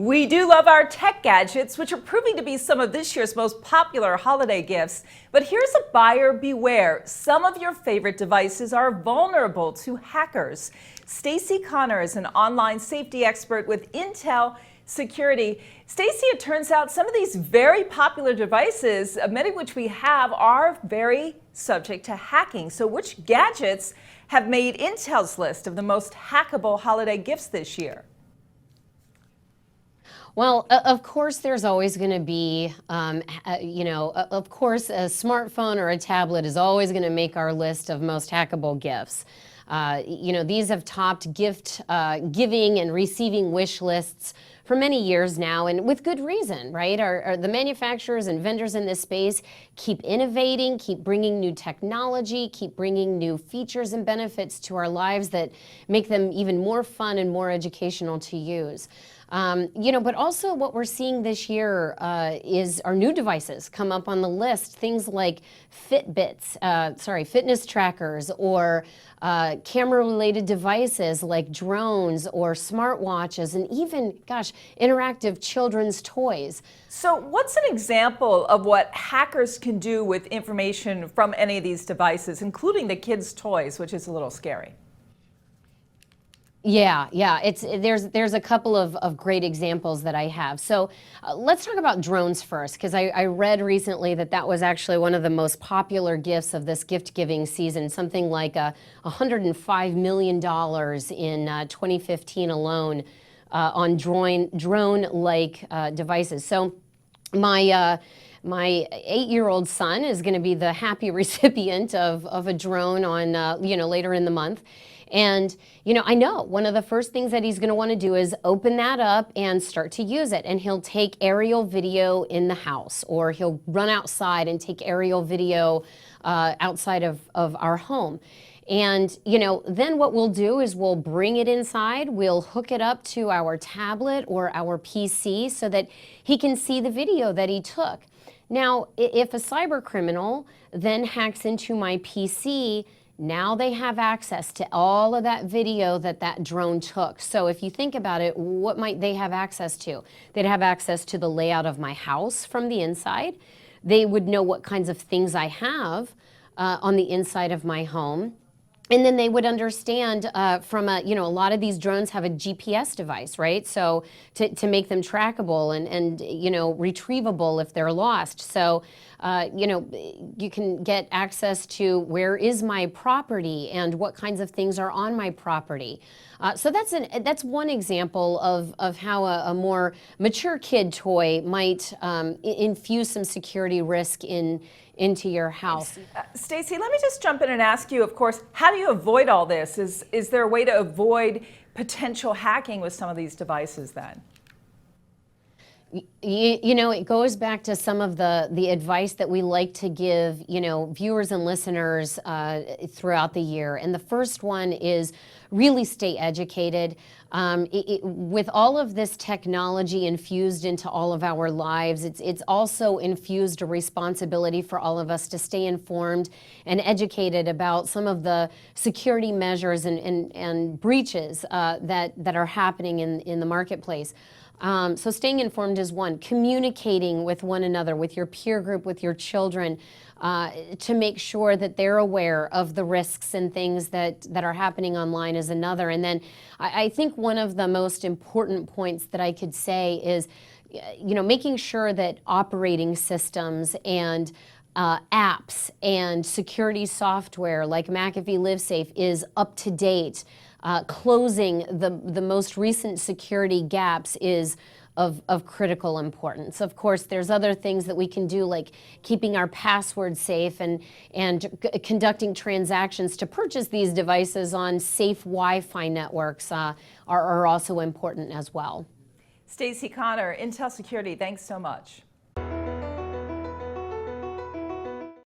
We do love our tech gadgets, which are proving to be some of this year's most popular holiday gifts. But here's a buyer beware. Some of your favorite devices are vulnerable to hackers. Stacy Connor is an online safety expert with Intel Security. Stacy, it turns out some of these very popular devices, many of which we have, are very subject to hacking. So which gadgets have made Intel's list of the most hackable holiday gifts this year? Well, of course, there's always going to be, of course, a smartphone or a tablet is always going to make our list of most hackable gifts. These have topped gift giving and receiving wish lists for many years now, and with good reason, right? The manufacturers and vendors in this space keep innovating, keep bringing new technology, keep bringing new features and benefits to our lives that make them even more fun and more educational to use. But also what we're seeing this year is our new devices come up on the list. Things like fitness trackers, or camera-related devices like drones or smartwatches, and even, interactive children's toys. So what's an example of what hackers can do with information from any of these devices, including the kids' toys, which is a little scary? Yeah. There's a couple of great examples that I have. So let's talk about drones first, because I read recently that was actually one of the most popular gifts of this gift giving season, something like $105 million in 2015 alone on drone-like devices. So my 8-year-old son is going to be the happy recipient of a drone on later in the month. And, I know one of the first things that he's going to want to do is open that up and start to use it. And he'll take aerial video in the house, or he'll run outside and take aerial video outside of our home. And, then what we'll do is we'll bring it inside, we'll hook it up to our tablet or our PC so that he can see the video that he took. Now, if a cyber criminal then hacks into my PC, now they have access to all of that video that drone took. So if you think about it, what might they have access to? They'd have access to the layout of my house from the inside. They would know what kinds of things I have on the inside of my home. And then they would understand from a lot of these drones have a GPS device, right? So to make them trackable and retrievable if they're lost. So, you can get access to where is my property and what kinds of things are on my property. So that's one example of how a more mature kid toy might infuse some security risk into your house. Stacy, let me just jump in and ask you, of course, how do you avoid all this? Is there a way to avoid potential hacking with some of these devices then? It goes back to some of the advice that we like to give, viewers and listeners throughout the year. And the first one is really stay educated. With all of this technology infused into all of our lives, it's also infused a responsibility for all of us to stay informed and educated about some of the security measures and breaches that are happening in the marketplace. So staying informed is one. Communicating with one another, with your peer group, with your children, to make sure that they're aware of the risks and things that are happening online is another. And then I think one of the most important points that I could say is, making sure that operating systems and apps and security software like McAfee LiveSafe is up to date. Closing the most recent security gaps is of critical importance. Of course, there's other things that we can do, like keeping our passwords safe and conducting transactions to purchase these devices on safe Wi-Fi networks are also important as well. Stacy Connor, Intel Security, thanks so much.